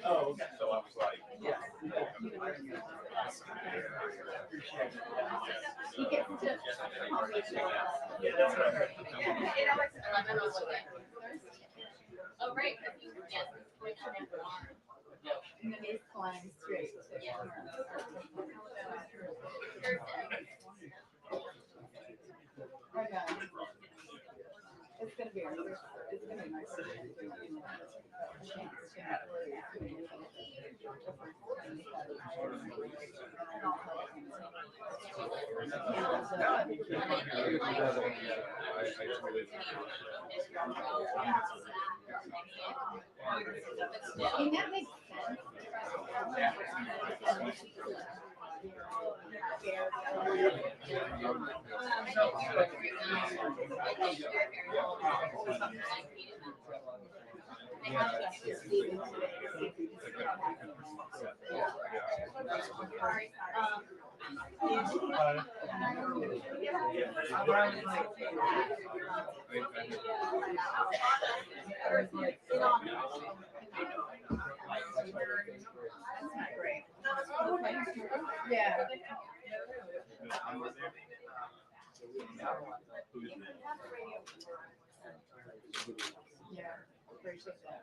Oh, okay. So I was like, yeah. Oh, right. Yes. And then these climbs straight. It's gonna be nice. I mean, that makes sense. Yeah. Yeah, appreciate that.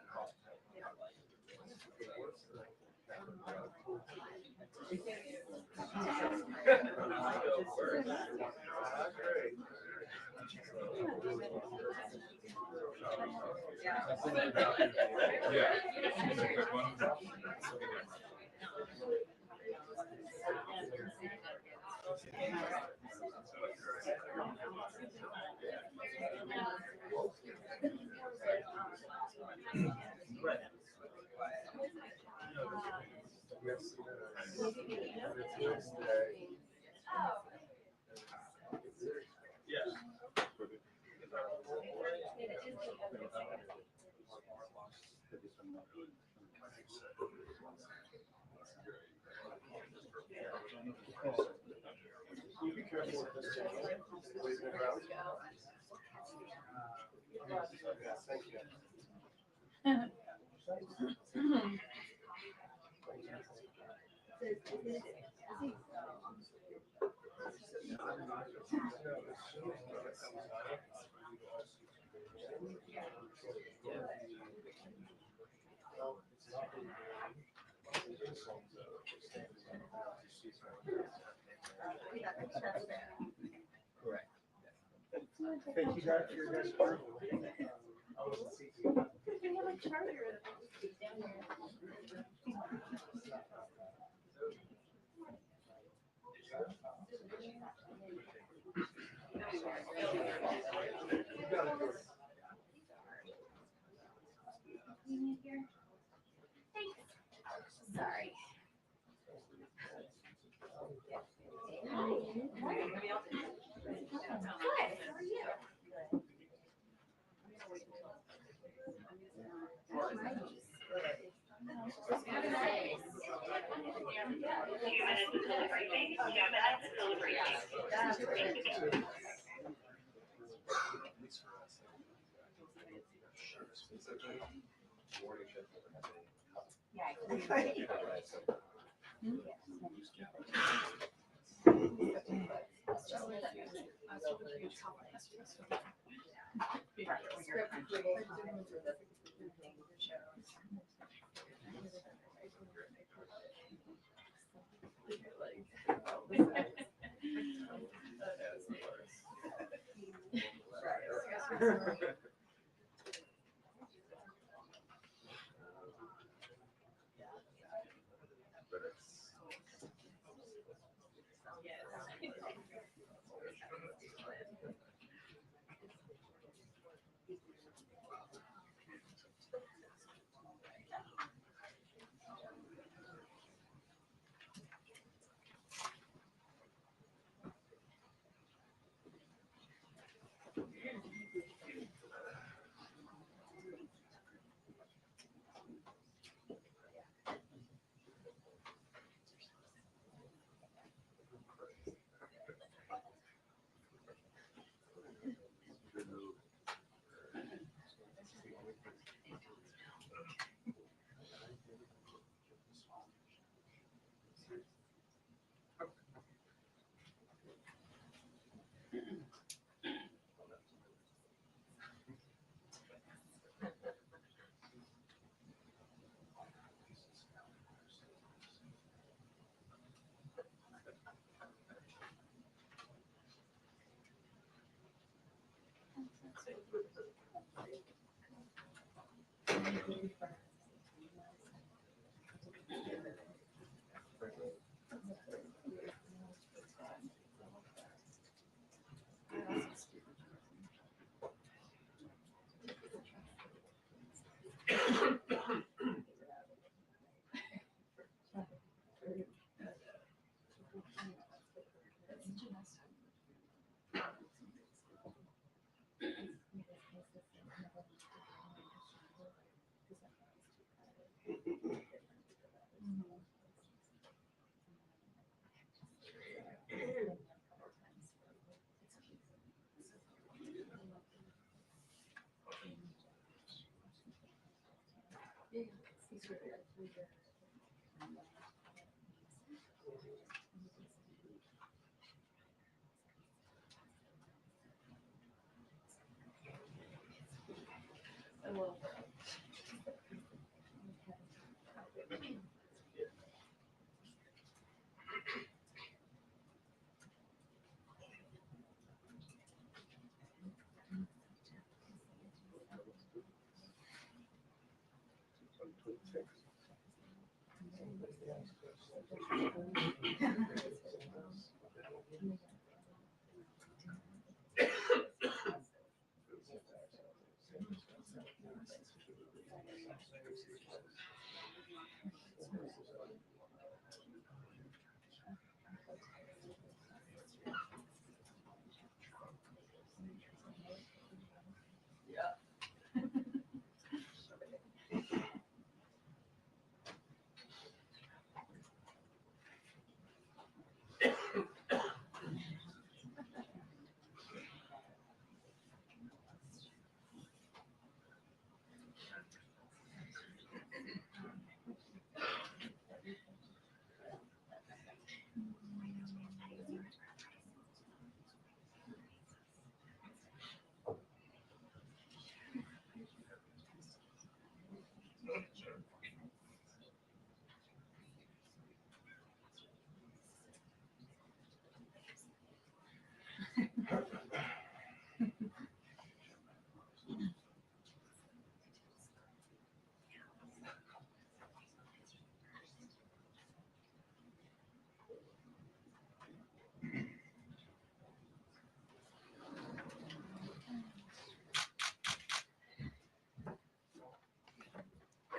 Correct. Thank you guys for your guys' work. Sorry. Good. How are you?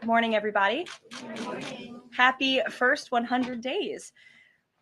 Good morning, everybody. Good morning. Happy first 100 days.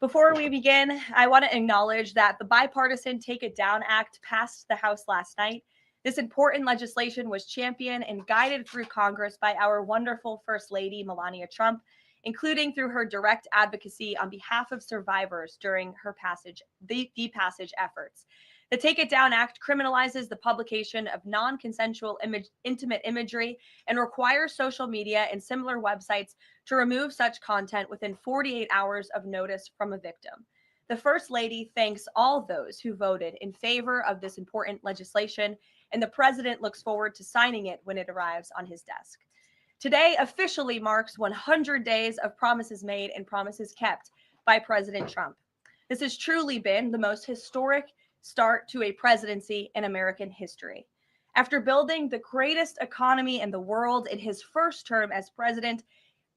Before we begin, I want to acknowledge that the bipartisan Take It Down Act passed the House last night. This important legislation was championed and guided through Congress by our wonderful First Lady, Melania Trump, including through her direct advocacy on behalf of survivors during her passage, the passage efforts. The Take It Down Act criminalizes the publication of non-consensual intimate imagery and requires social media and similar websites to remove such content within 48 hours of notice from a victim. The First Lady thanks all those who voted in favor of this important legislation, and the President looks forward to signing it when it arrives on his desk. Today officially marks 100 days of promises made and promises kept by President Trump. This has truly been the most historic start to a presidency in American history. After building the greatest economy in the world in his first term as president,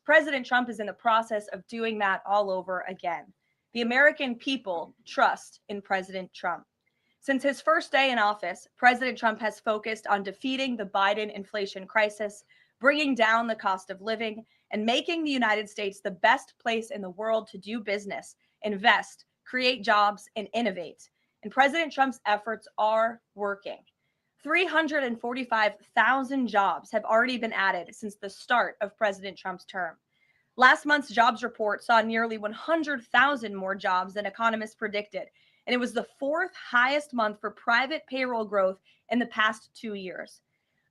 President Trump is in the process of doing that all over again. The American people trust in President Trump. Since his first day in office, President Trump has focused on defeating the Biden inflation crisis, bringing down the cost of living, and making the United States the best place in the world to do business, invest, create jobs, and innovate. And President Trump's efforts are working. 345,000 jobs have already been added since the start of President Trump's term. Last month's jobs report saw nearly 100,000 more jobs than economists predicted, and it was the fourth highest month for private payroll growth in the past 2 years.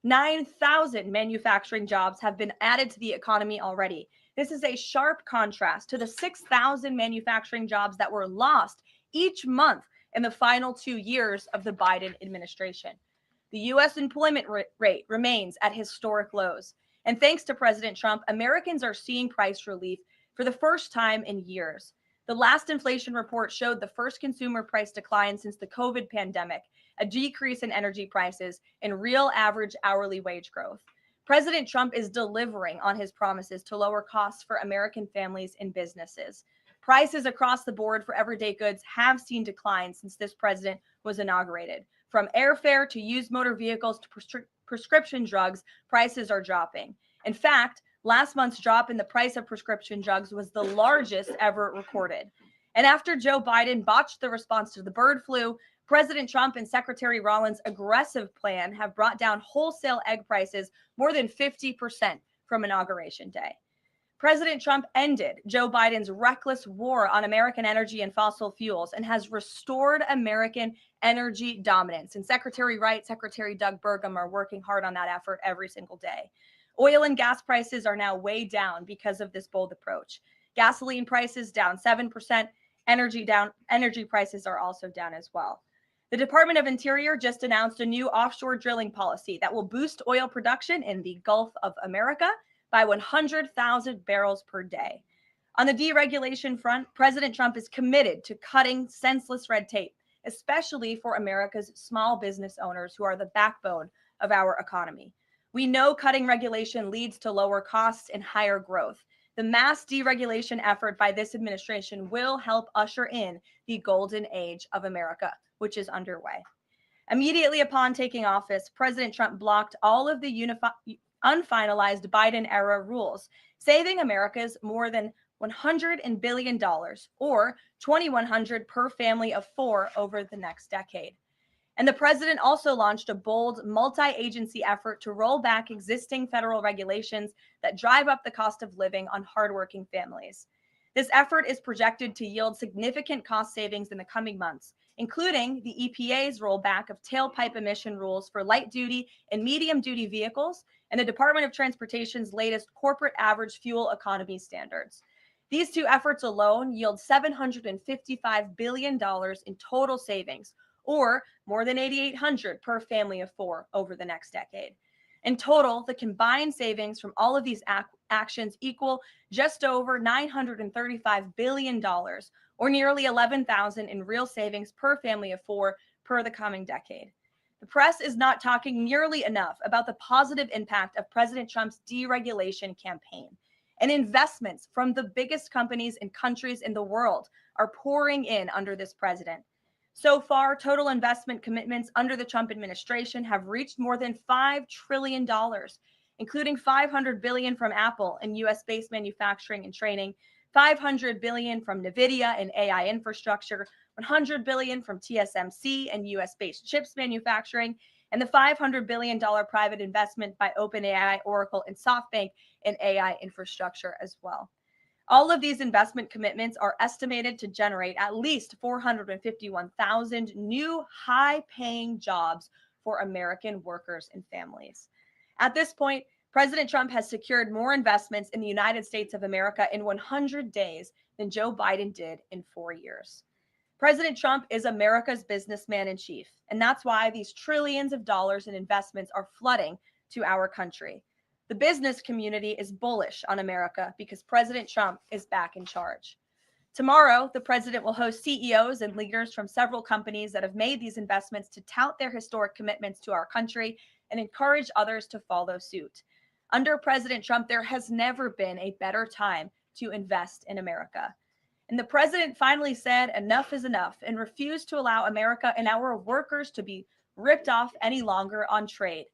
9,000 manufacturing jobs have been added to the economy already. This is a sharp contrast to the 6,000 manufacturing jobs that were lost each month in the final 2 years of the Biden administration. The U.S. employment rate remains at historic lows. And thanks to President Trump, Americans are seeing price relief for the first time in years. The last inflation report showed the first consumer price decline since the COVID pandemic, a decrease in energy prices, and real average hourly wage growth. President Trump is delivering on his promises to lower costs for American families and businesses. Prices across the board for everyday goods have seen declines since this president was inaugurated. From airfare to used motor vehicles to prescription drugs, prices are dropping. In fact, last month's drop in the price of prescription drugs was the largest ever recorded. And after Joe Biden botched the response to the bird flu, President Trump and Secretary Rawlings' aggressive plan have brought down wholesale egg prices more than 50% from Inauguration Day. President Trump ended Joe Biden's reckless war on American energy and fossil fuels and has restored American energy dominance. And Secretary Wright, Secretary Doug Burgum are working hard on that effort every single day. Oil and gas prices are now way down because of this bold approach. Gasoline prices down 7%. Energy prices are also down as well. The Department of Interior just announced a new offshore drilling policy that will boost oil production in the Gulf of America by 100,000 barrels per day. On the deregulation front, President Trump is committed to cutting senseless red tape, especially for America's small business owners who are the backbone of our economy. We know cutting regulation leads to lower costs and higher growth. The mass deregulation effort by this administration will help usher in the golden age of America, which is underway. Immediately upon taking office, President Trump blocked all of the unfinalized Biden-era rules, saving America's more than $100 billion, or $2,100 per family of four over the next decade. And the president also launched a bold multi-agency effort to roll back existing federal regulations that drive up the cost of living on hardworking families. This effort is projected to yield significant cost savings in the coming months, including the EPA's rollback of tailpipe emission rules for light-duty and medium-duty vehicles and the Department of Transportation's latest corporate average fuel economy standards. These two efforts alone yield $755 billion in total savings, or more than $8,800 per family of four over the next decade. In total, the combined savings from all of these actions equal just over $935 billion, or nearly $11,000 in real savings per family of four per the coming decade. The press is not talking nearly enough about the positive impact of President Trump's deregulation campaign. And investments from the biggest companies and countries in the world are pouring in under this president. So far, total investment commitments under the Trump administration have reached more than $5 trillion. including $500 billion from Apple and US-based manufacturing and training, $500 billion from NVIDIA and AI infrastructure, $100 billion from TSMC and US-based chips manufacturing, and the $500 billion private investment by OpenAI, Oracle, and SoftBank in AI infrastructure as well. All of these investment commitments are estimated to generate at least 451,000 new high-paying jobs for American workers and families. At this point, President Trump has secured more investments in the United States of America in 100 days than Joe Biden did in 4 years. President Trump is America's businessman in chief, and that's why these trillions of dollars in investments are flooding to our country. The business community is bullish on America because President Trump is back in charge. Tomorrow, the president will host CEOs and leaders from several companies that have made these investments to tout their historic commitments to our country and encourage others to follow suit. Under President Trump, there has never been a better time to invest in America. And the president finally said enough is enough and refused to allow America and our workers to be ripped off any longer on trade.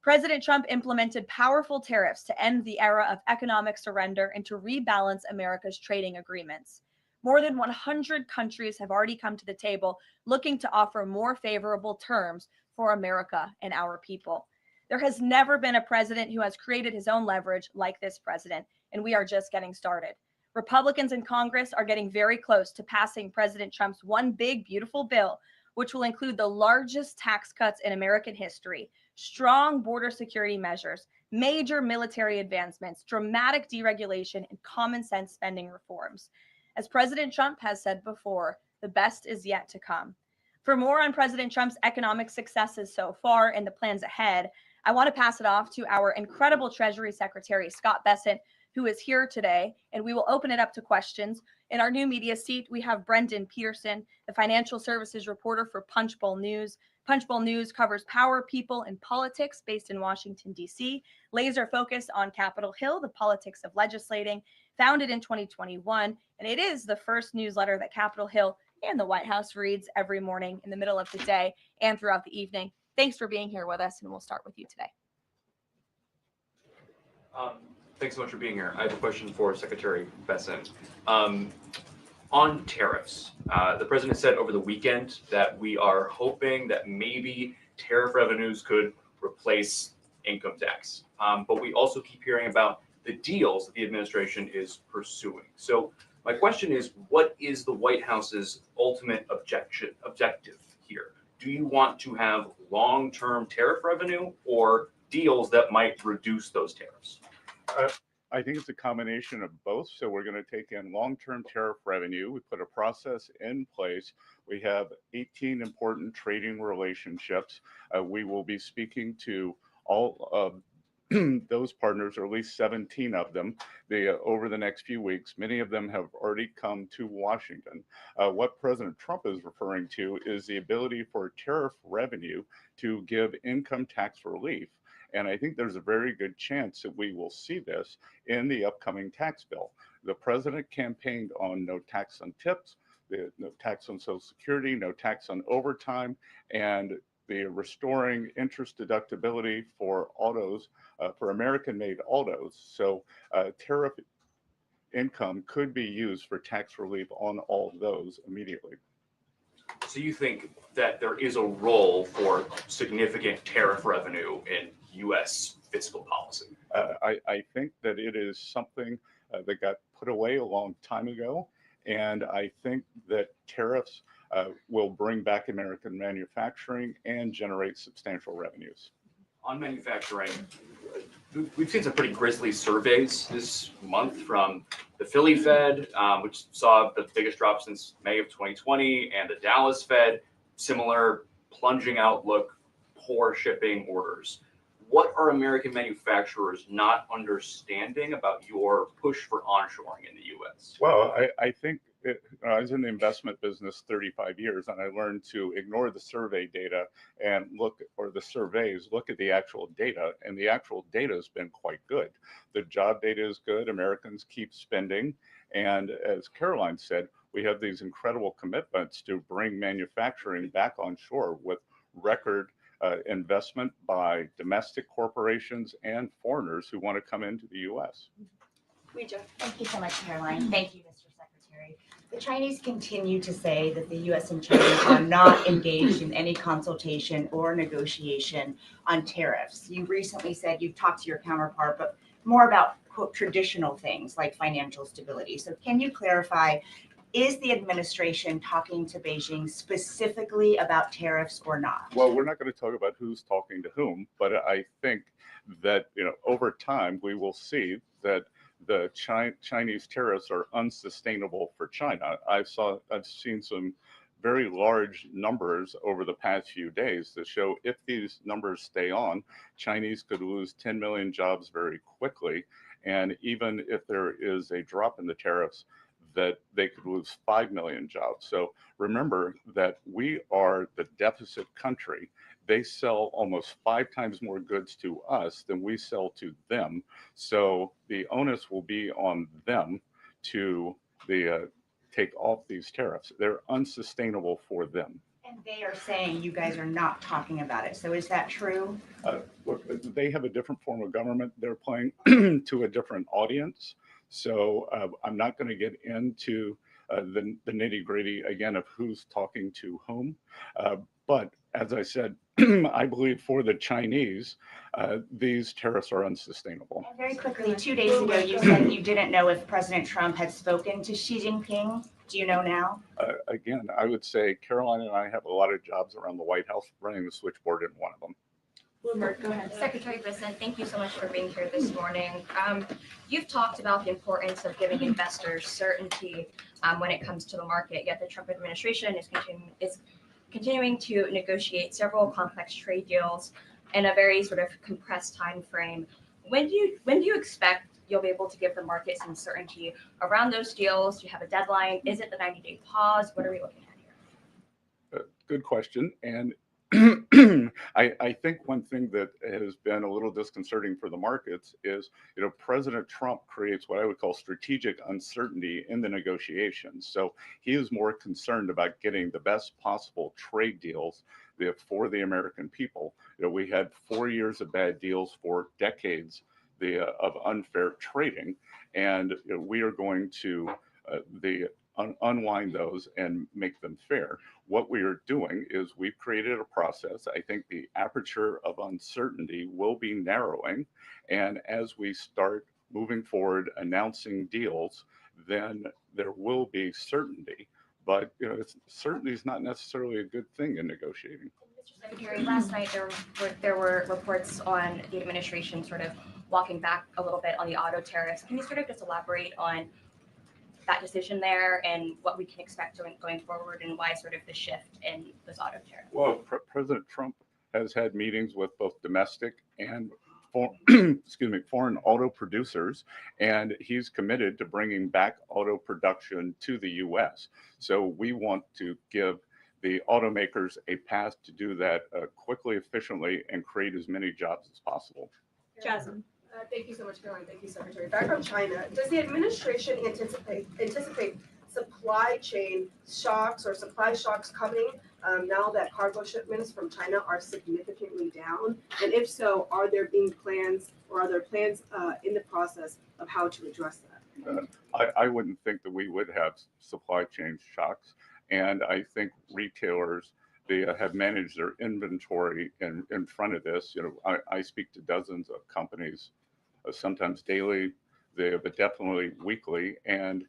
President Trump implemented powerful tariffs to end the era of economic surrender and to rebalance America's trading agreements. More than 100 countries have already come to the table looking to offer more favorable terms for America and our people. There has never been a president who has created his own leverage like this president, and we are just getting started. Republicans in Congress are getting very close to passing President Trump's one big, beautiful bill, which will include the largest tax cuts in American history, strong border security measures, major military advancements, dramatic deregulation, and common sense spending reforms. As President Trump has said before, the best is yet to come. For more on President Trump's economic successes so far and the plans ahead, I want to pass it off to our incredible Treasury Secretary Scott Bessent, who is here today, and we will open it up to questions. In our new media seat, we have Brendan Peterson, the financial services reporter for Punchbowl News. Punchbowl News covers power, people, and politics based in Washington, D.C., laser focused on Capitol Hill, the politics of legislating, founded in 2021, and it is the first newsletter that Capitol Hill and the White House reads every morning in the middle of the day and throughout the evening. Thanks for being here with us, and we'll start with you today. Thanks so much for being here. I have a question for Secretary Bessent. On tariffs, the president said over the weekend that we are hoping that maybe tariff revenues could replace income tax. But we also keep hearing about the deals that the administration is pursuing. So my question is, what is the White House's ultimate objective here? Do you want to have long-term tariff revenue or deals that might reduce those tariffs? I think it's a combination of both. So we're going to take in long-term tariff revenue. We put a process in place. We have 18 important trading relationships. We will be speaking to all of those partners, or at least 17 of them, over the next few weeks. Many of them have already come to Washington. What President Trump is referring to is the ability for tariff revenue to give income tax relief. And I think there's a very good chance that we will see this in the upcoming tax bill. The president campaigned on no tax on tips, no tax on Social Security, no tax on overtime, and the restoring interest deductibility for autos, for American-made autos. So tariff income could be used for tax relief on all of those immediately. So you think that there is a role for significant tariff revenue in U.S. fiscal policy? I think that it is something that got put away a long time ago. And I think that tariffs will bring back American manufacturing and generate substantial revenues. On manufacturing, we've seen some pretty grisly surveys this month from the Philly Fed, which saw the biggest drop since May of 2020, and the Dallas Fed, similar plunging outlook, poor shipping orders. What are American manufacturers not understanding about your push for onshoring in the U.S.? Well, I think I was in the investment business 35 years, and I learned to ignore the survey data and look at the actual data, and the actual data has been quite good. The job data is good. Americans keep spending. And as Karoline said, we have these incredible commitments to bring manufacturing back on shore with record investment by domestic corporations and foreigners who want to come into the U.S. Thank you so much, Caroline. Thank you, Mr. Secretary. The Chinese continue to say that the U.S. and China are not engaged in any consultation or negotiation on tariffs. You recently said you've talked to your counterpart, but more about, quote, traditional things like financial stability. So can you clarify, is the administration talking to Beijing specifically about tariffs or not? Well, we're not going to talk about who's talking to whom, but I think that, over time we will see that the Chinese tariffs are unsustainable for China. I've seen some very large numbers over the past few days that show if these numbers stay on, Chinese could lose 10 million jobs very quickly. And even if there is a drop in the tariffs, that they could lose 5 million jobs. So remember that we are the deficit country. They sell almost 5 times more goods to us than we sell to them. So the onus will be on them to take off these tariffs. They're unsustainable for them. And they are saying you guys are not talking about it. So is that true? Look, they have a different form of government. They're playing to a different audience. So I'm not going to get into the nitty gritty again of who's talking to whom. But as I said, I believe for the Chinese, these tariffs are unsustainable. And very quickly, 2 days ago, you said you didn't know if President Trump had spoken to Xi Jinping. Do you know now? Again, I would say Caroline and I have a lot of jobs around the White House. Running the switchboard isn't one of them. Go ahead. Secretary Bessent, thank you so much for being here this morning. You've talked about the importance of giving investors certainty when it comes to the market, yet the Trump administration is continuing to negotiate several complex trade deals in a very sort of compressed time frame. When do you expect you'll be able to give the market some certainty around those deals? Do you have a deadline? Is it the 90-day pause? What are we looking at here? Good question. And I think one thing that has been a little disconcerting for the markets is, President Trump creates what I would call strategic uncertainty in the negotiations. So he is more concerned about getting the best possible trade deals for the American people. We had 4 years of bad deals for decades of unfair trading, and we are going to unwind those and make them fair. What we are doing is we've created a process. I think the aperture of uncertainty will be narrowing, and as we start moving forward announcing deals, then there will be certainty. But certainty is not necessarily a good thing in negotiating. Mr. Secretary, last night there were reports on the administration sort of walking back a little bit on the auto tariffs. Can you sort of just elaborate on that decision there and what we can expect going forward, and why sort of the shift in those auto tariffs? Well, President Trump has had meetings with both domestic and foreign auto producers, and he's committed to bringing back auto production to the U.S. So we want to give the automakers a path to do that quickly, efficiently, and create as many jobs as possible. Jasmine. Thank you so much, Caroline. Thank you, Secretary. Back from China, does the administration anticipate supply chain shocks or supply shocks coming now that cargo shipments from China are significantly down? And if so, are there plans in the process of how to address that? I wouldn't think that we would have supply chain shocks, and I think retailers have managed their inventory in front of this. I speak to dozens of companies, sometimes daily, but definitely weekly, and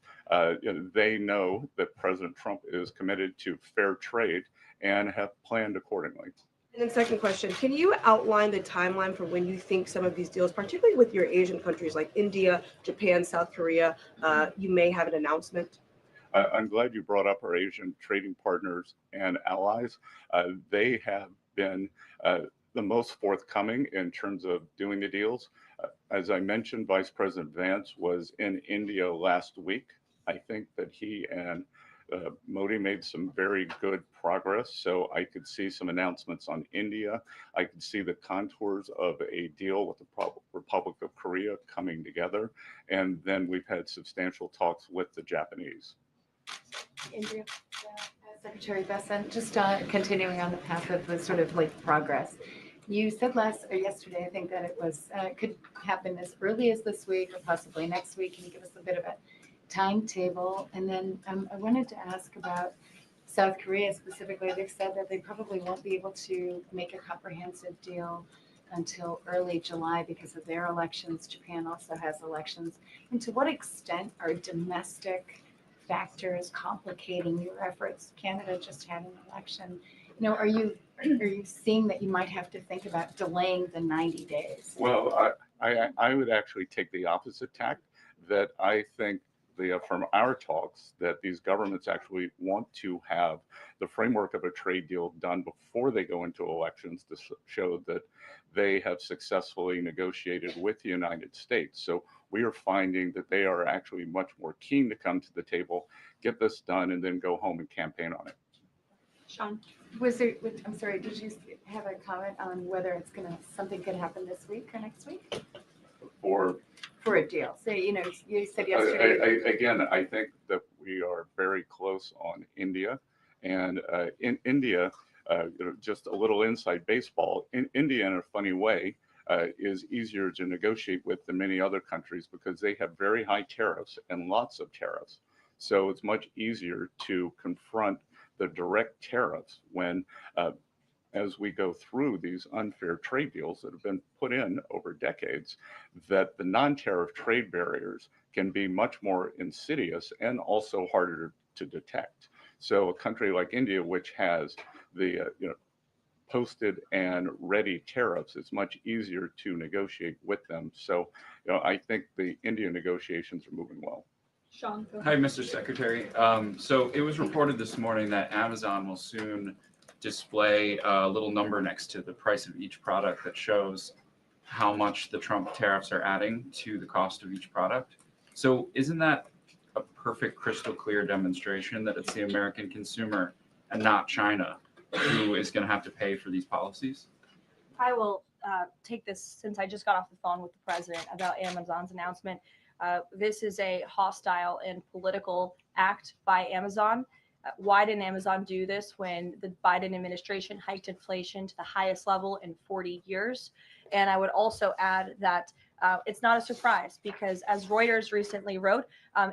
they know that President Trump is committed to fair trade and have planned accordingly. And then second question, can you outline the timeline for when you think some of these deals, particularly with your Asian countries like India, Japan, South Korea, you may have an announcement? I'm glad you brought up our Asian trading partners and allies. They have been the most forthcoming in terms of doing the deals. As I mentioned, Vice President Vance was in India last week. I think that he and Modi made some very good progress. So I could see some announcements on India. I could see the contours of a deal with the Republic of Korea coming together. And then we've had substantial talks with the Japanese. Andrea. Secretary Bessent, just continuing on the path of the sort of like progress. You said yesterday, I think that it was could happen as early as this week or possibly next week. Can you give us a bit of a timetable? And then I wanted to ask about South Korea specifically. They've said that they probably won't be able to make a comprehensive deal until early July because of their elections. Japan also has elections. And to what extent are domestic factors complicating your efforts? Canada just had an election. Are you seeing that you might have to think about delaying the 90 days? Well, I would actually take the opposite tack, that I think from our talks that these governments actually want to have the framework of a trade deal done before they go into elections to show that they have successfully negotiated with the United States. So we are finding that they are actually much more keen to come to the table, get this done, and then go home and campaign on it. Sean. I'm sorry, did you have a comment on whether something could happen this week or next week? For a deal. So, you said yesterday. Again, I think that we are very close on India. And in India, just a little inside baseball, in India, in a funny way, is easier to negotiate with than many other countries because they have very high tariffs and lots of tariffs. So it's much easier to confront the direct tariffs when as we go through these unfair trade deals that have been put in over decades, that the non-tariff trade barriers can be much more insidious and also harder to detect. So a country like India, which has the posted and ready tariffs, it's much easier to negotiate with them. So I think the India negotiations are moving well. Sean, go Hi, ahead. Mr. Secretary. So it was reported this morning that Amazon will soon display a little number next to the price of each product that shows how much the Trump tariffs are adding to the cost of each product. So isn't that a perfect crystal clear demonstration that it's the American consumer and not China who is going to have to pay for these policies? I will take this since I just got off the phone with the president about Amazon's announcement. This is a hostile and political act by Amazon. Why didn't Amazon do this when the Biden administration hiked inflation to the highest level in 40 years? And I would also add that it's not a surprise because, as Reuters recently wrote,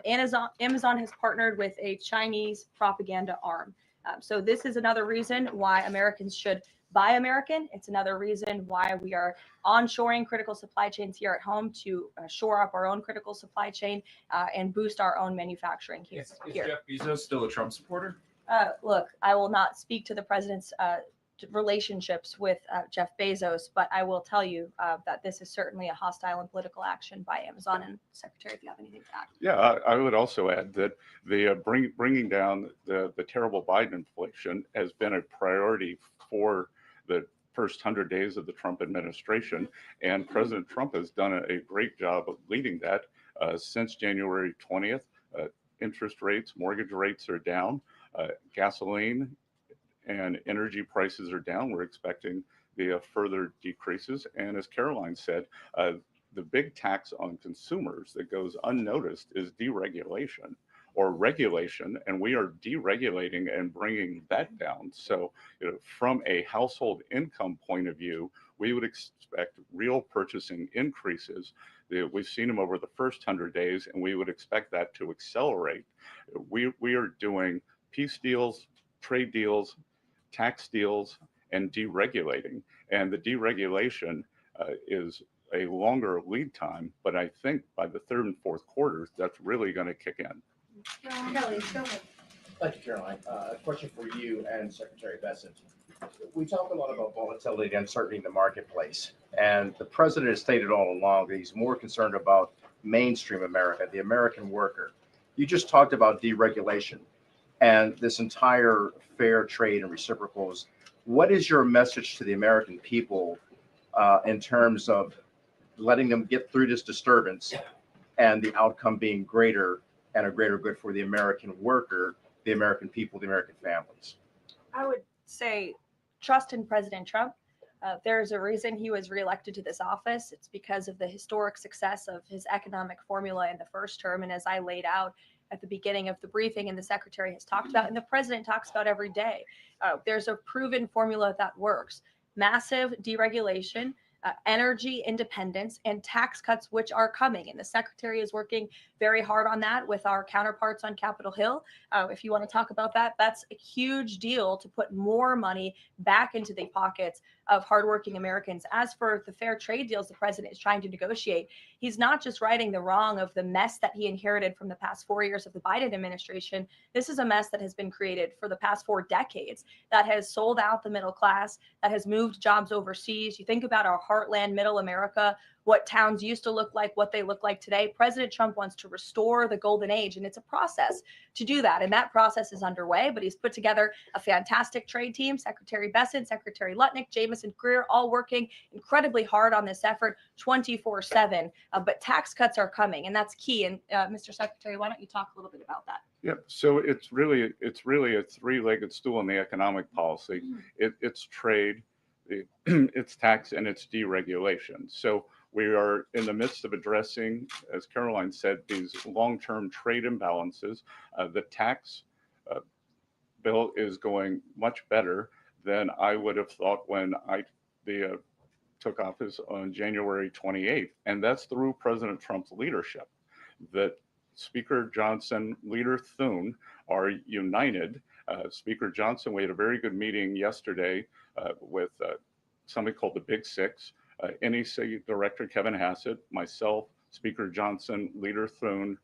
Amazon has partnered with a Chinese propaganda arm. So this is another reason why Americans should buy American. It's another reason why we are onshoring critical supply chains here at home to shore up our own critical supply chain and boost our own manufacturing here. Is Jeff Bezos still a Trump supporter? Look, I will not speak to the president's relationships with Jeff Bezos, but I will tell you that this is certainly a hostile and political action by Amazon. And Secretary, if you have anything to add. Yeah, I would also add that the bringing down the terrible Biden inflation has been a priority for the first 100 days of the Trump administration, and President Trump has done a great job of leading that since January 20th. Interest rates, mortgage rates are down, gasoline and energy prices are down. We're expecting the further decreases. And as Karoline said, the big tax on consumers that goes unnoticed is deregulation or regulation, and we are deregulating and bringing that down. So from a household income point of view, we would expect real purchasing increases. We've seen them over the first 100 days, and we would expect that to accelerate. We are doing peace deals, trade deals, tax deals, and deregulating. And the deregulation is a longer lead time, but I think by the third and fourth quarters, that's really going to kick in. Kelly, go ahead. Thank you, Caroline. A question for you and Secretary Bessent. We talk a lot about volatility and uncertainty in the marketplace, and the president has stated all along that he's more concerned about mainstream America, the American worker. You just talked about deregulation and this entire fair trade and reciprocals. What is your message to the American people in terms of letting them get through this disturbance and the outcome being greater and a greater good for the American worker, the American people, the American families? I would say trust in President Trump. There's a reason he was reelected to this office. It's because of the historic success of his economic formula in the first term. And as I laid out at the beginning of the briefing and the secretary has talked about and the president talks about every day. There's a proven formula that works. Massive deregulation, energy independence, and tax cuts, which are coming. And the secretary is working very hard on that with our counterparts on Capitol Hill. If you want to talk about that, that's a huge deal to put more money back into the pockets of hardworking Americans. As for the fair trade deals the president is trying to negotiate, he's not just righting the wrong of the mess that he inherited from the past 4 years of the Biden administration. This is a mess that has been created for the past 4 decades that has sold out the middle class, that has moved jobs overseas. You think about our heartland, middle America, what towns used to look like, what they look like today. President Trump wants to restore the golden age, and it's a process to do that. And that process is underway, but he's put together a fantastic trade team. Secretary Bessent, Secretary Lutnick, Jameson Greer, all working incredibly hard on this effort 24/7. But tax cuts are coming, and that's key. And Mr. Secretary, why don't you talk a little bit about that? Yep. So it's really a three-legged stool in the economic policy. It's trade, it's tax, and it's deregulation. So we are in the midst of addressing, as Karoline said, these long-term trade imbalances. The tax bill is going much better than I would have thought when I took office on January 28th. And that's through President Trump's leadership. That Speaker Johnson, Leader Thune are united. Speaker Johnson, we had a very good meeting yesterday with somebody called the Big Six, NEC Director Kevin Hassett, myself, Speaker Johnson, Leader Thune,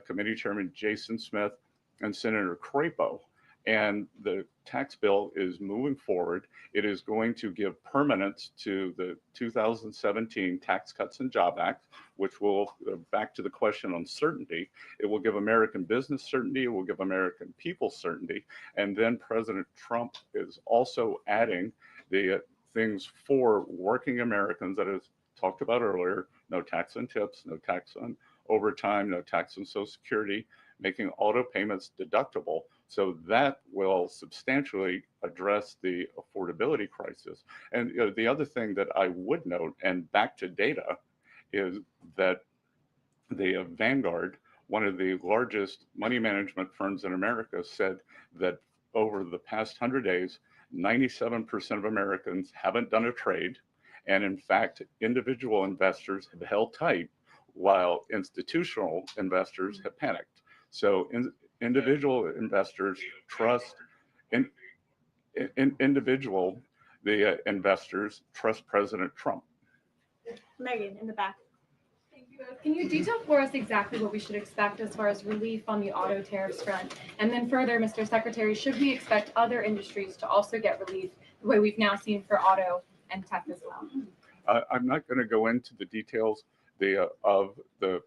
Committee Chairman Jason Smith, and Senator Crapo. And the tax bill is moving forward. It is going to give permanence to the 2017 Tax Cuts and Job Act, which will, back to the question on certainty, it will give American business certainty, it will give American people certainty. And then President Trump is also adding the things for working Americans that is talked about earlier: no tax on tips, no tax on overtime, no tax on Social Security, making auto payments deductible. So that will substantially address the affordability crisis. And the other thing that I would note, and back to data, is that the Vanguard, one of the largest money management firms in America, said that over the past 100 days, 97% of Americans haven't done a trade. And in fact, individual investors have held tight while institutional investors have panicked. So individual investors trust investors trust President Trump. Megan, in the back. Thank you. Can you detail for us exactly what we should expect as far as relief on the auto tariffs front? And then further, Mr. Secretary, should we expect other industries to also get relief the way we've now seen for auto and tech as well? I'm not going to go into the details of the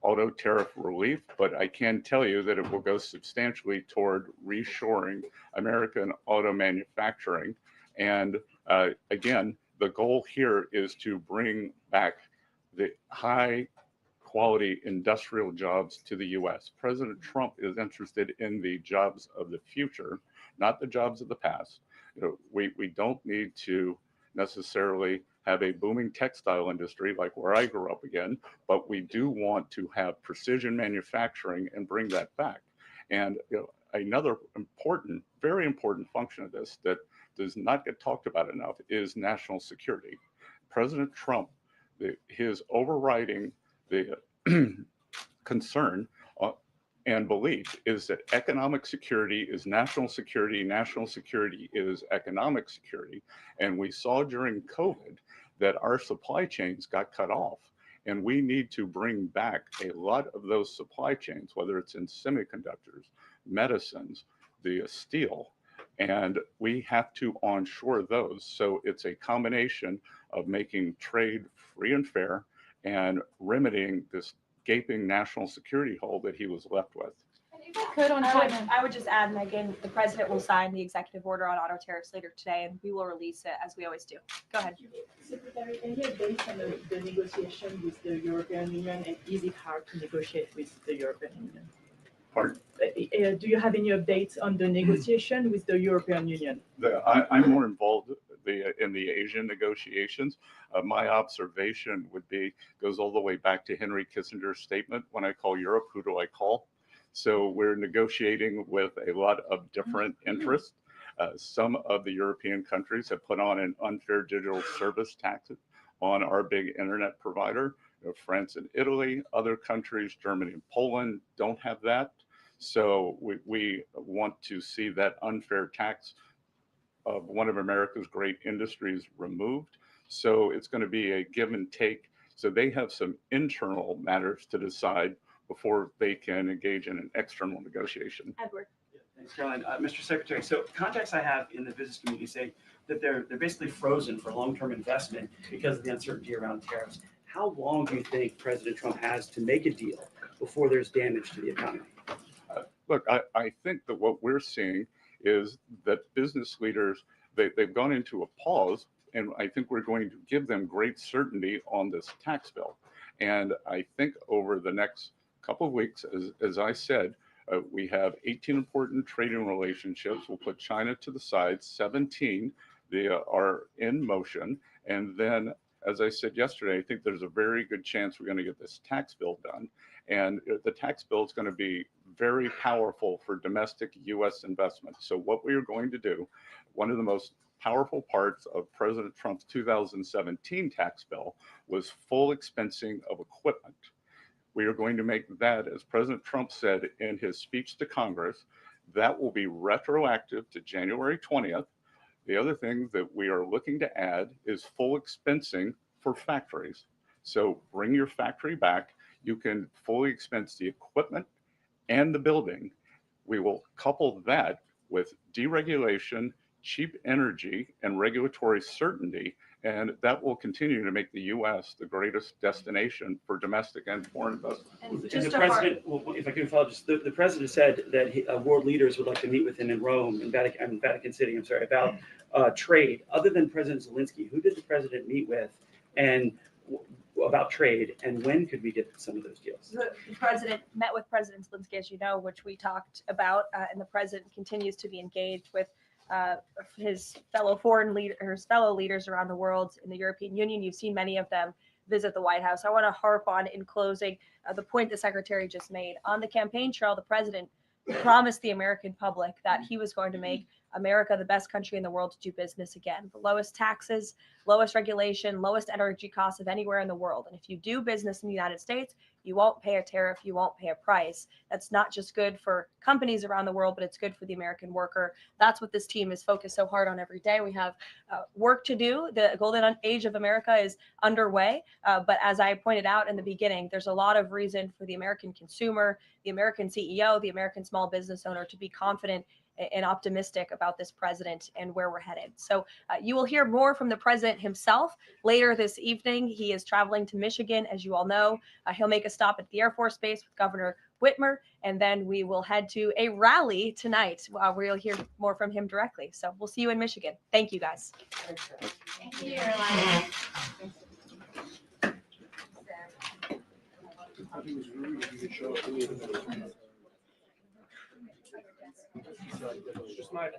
auto tariff relief, but I can tell you that it will go substantially toward reshoring American auto manufacturing. And again, the goal here is to bring back the high quality industrial jobs to the US. President Trump is interested in the jobs of the future, not the jobs of the past. We don't need to necessarily have a booming textile industry like where I grew up again, but we do want to have precision manufacturing and bring that back. And another important, very important function of this that does not get talked about enough is national security. President Trump, his overriding the concern and belief is that economic security is national security is economic security. And we saw during COVID that our supply chains got cut off. And we need to bring back a lot of those supply chains, whether it's in semiconductors, medicines, the steel, and we have to onshore those. So it's a combination of making trade free and fair and remedying this gaping national security hole that he was left with. And if I could on China. I would just add, Megan, the president will sign the executive order on auto tariffs later today, and we will release it as we always do. Go ahead. Secretary, any updates on the negotiation with the European Union, and is it hard to negotiate with the European Union? Pardon? Do you have any updates on the negotiation with the European Union? I'm more involved in the Asian negotiations. My observation would be, goes all the way back to Henry Kissinger's statement, when I call Europe, who do I call? So we're negotiating with a lot of different interests. Some of the European countries have put on an unfair digital service tax on our big internet provider. France and Italy, other countries, Germany and Poland don't have that. So we want to see that unfair tax of one of America's great industries removed. So it's going to be a give and take. So they have some internal matters to decide before they can engage in an external negotiation. Edward. Thanks, Caroline. Mr. Secretary, so contacts I have in the business community say that they're basically frozen for long-term investment because of the uncertainty around tariffs. How long do you think President Trump has to make a deal before there's damage to the economy? Look, I think that what we're seeing is that business leaders, they've gone into a pause, and I think we're going to give them great certainty on this tax bill. And I think over the next couple of weeks, as I said, we have 18 important trading relationships. We'll put China to the side. 17 they are in motion. And then, as I said yesterday, I think there's a very good chance we're going to get this tax bill done. And the tax bill is going to be very powerful for domestic U.S. investment. So what we are going to do, one of the most powerful parts of President Trump's 2017 tax bill was full expensing of equipment. We are going to make that, as President Trump said in his speech to Congress, that will be retroactive to January 20th. The other thing that we are looking to add is full expensing for factories. So bring your factory back. You can fully expense the equipment and the building. We will couple that with deregulation, cheap energy, and regulatory certainty, and that will continue to make the U.S. the greatest destination for domestic and foreign investment. And the president, well, if I could follow, just the president said that world leaders would like to meet with him in Rome, in Vatican City, about trade. Other than President Zelensky, who did the president meet with, and about trade, and when could we get some of those deals? The president met with President Zelensky, as you know, which we talked about, and the president continues to be engaged with his fellow leaders around the world in the European Union. You've seen many of them visit the White House. I want to harp on, in closing, the point the secretary just made. On the campaign trail, the president promised the American public that he was going to make America the best country in the world to do business again. The lowest taxes, lowest regulation, lowest energy costs of anywhere in the world. And if you do business in the United States, you won't pay a tariff, you won't pay a price. That's not just good for companies around the world, but it's good for the American worker. That's what this team is focused so hard on every day. We have work to do. The golden age of America is underway. But as I pointed out in the beginning, there's a lot of reason for the American consumer, the American CEO, the American small business owner to be confident and optimistic about this president and where we're headed. So you will hear more from the president himself later this evening. He is traveling to Michigan, as you all know. He'll make a stop at the Air Force Base with Governor Whitmer, and then we will head to a rally tonight where you'll hear more from him directly. So we'll see you in Michigan. Thank you, guys. Thank you, Caroline. Just my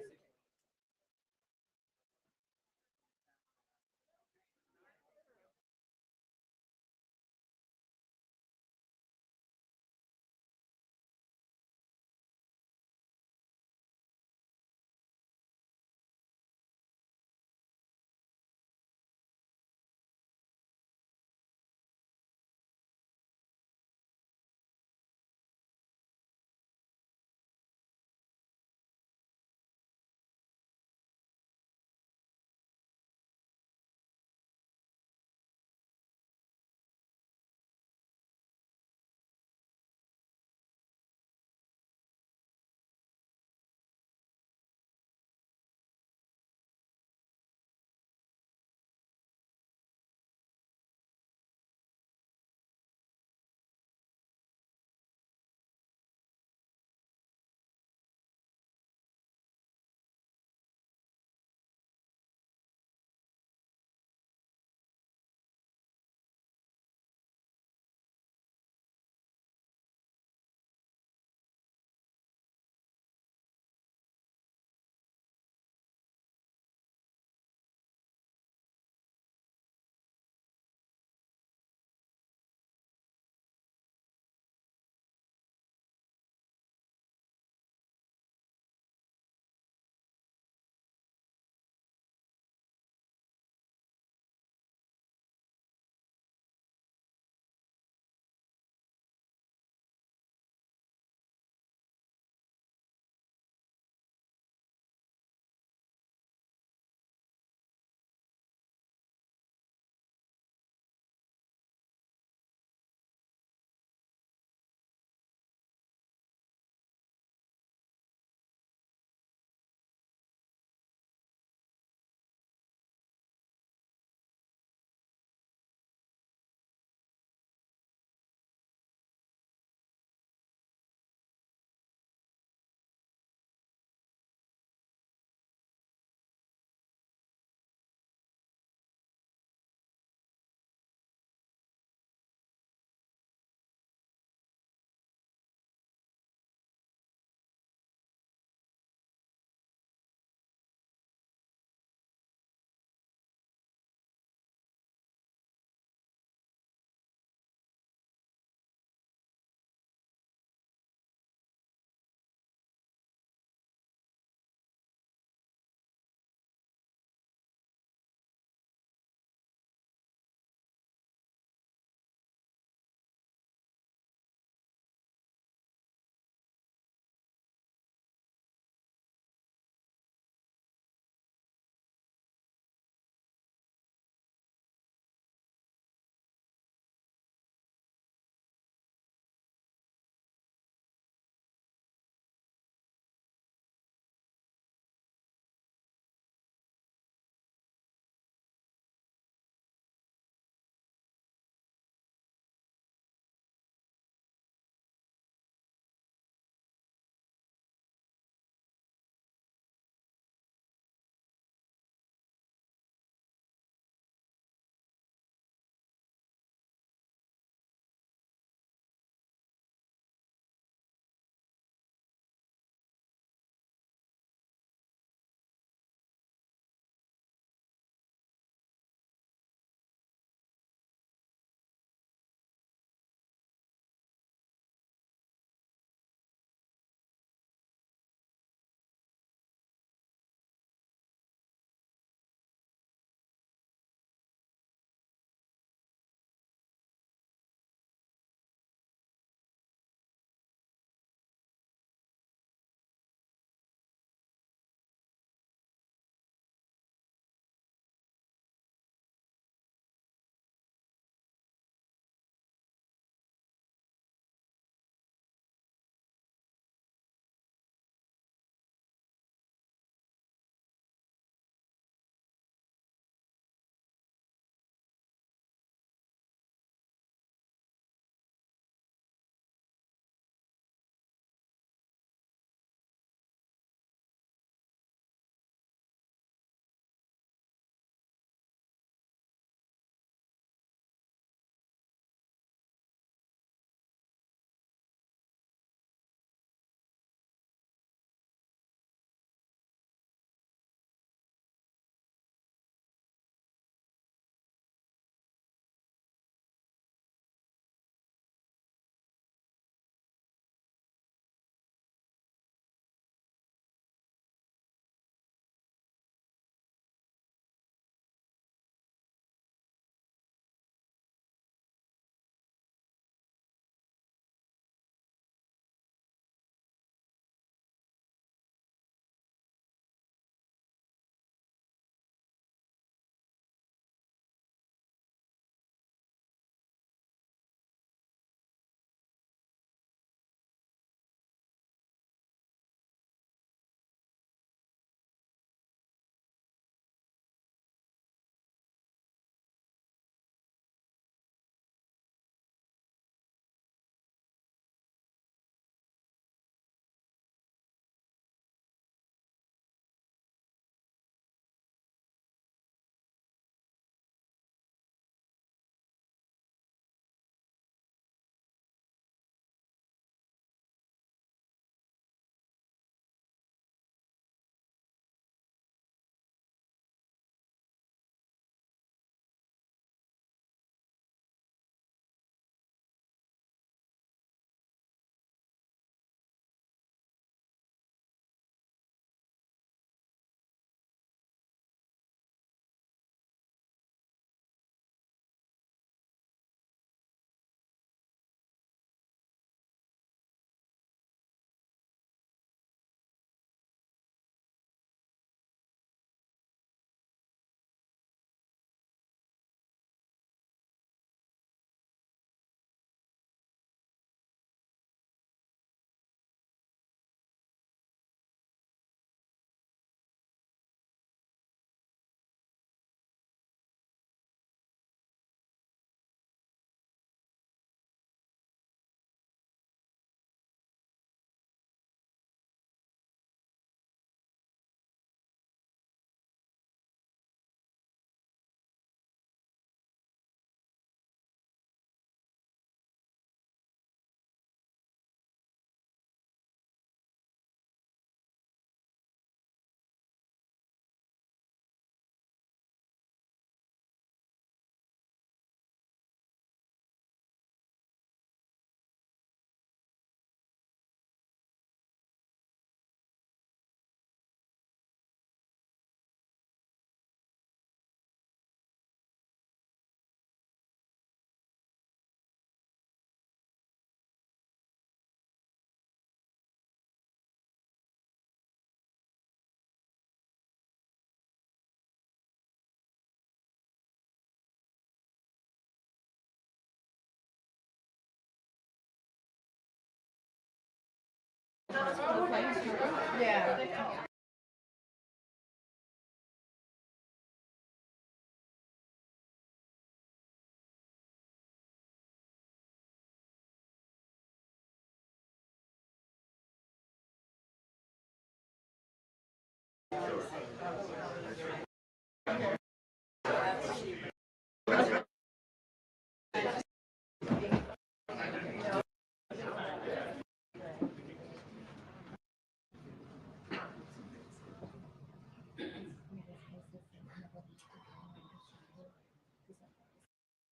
Yeah.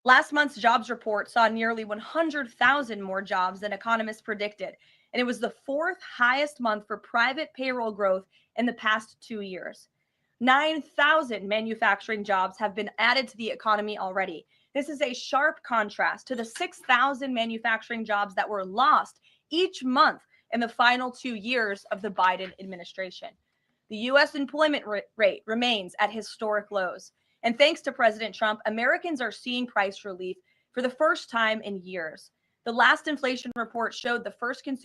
Last month's jobs report saw nearly 100,000 more jobs than economists predicted, and it was the fourth highest month for private payroll growth in the past 2 years. 9,000 manufacturing jobs have been added to the economy already. This is a sharp contrast to the 6,000 manufacturing jobs that were lost each month in the final 2 years of the Biden administration. The U.S. employment rate remains at historic lows. And thanks to President Trump, Americans are seeing price relief for the first time in years. The last inflation report showed the first consumer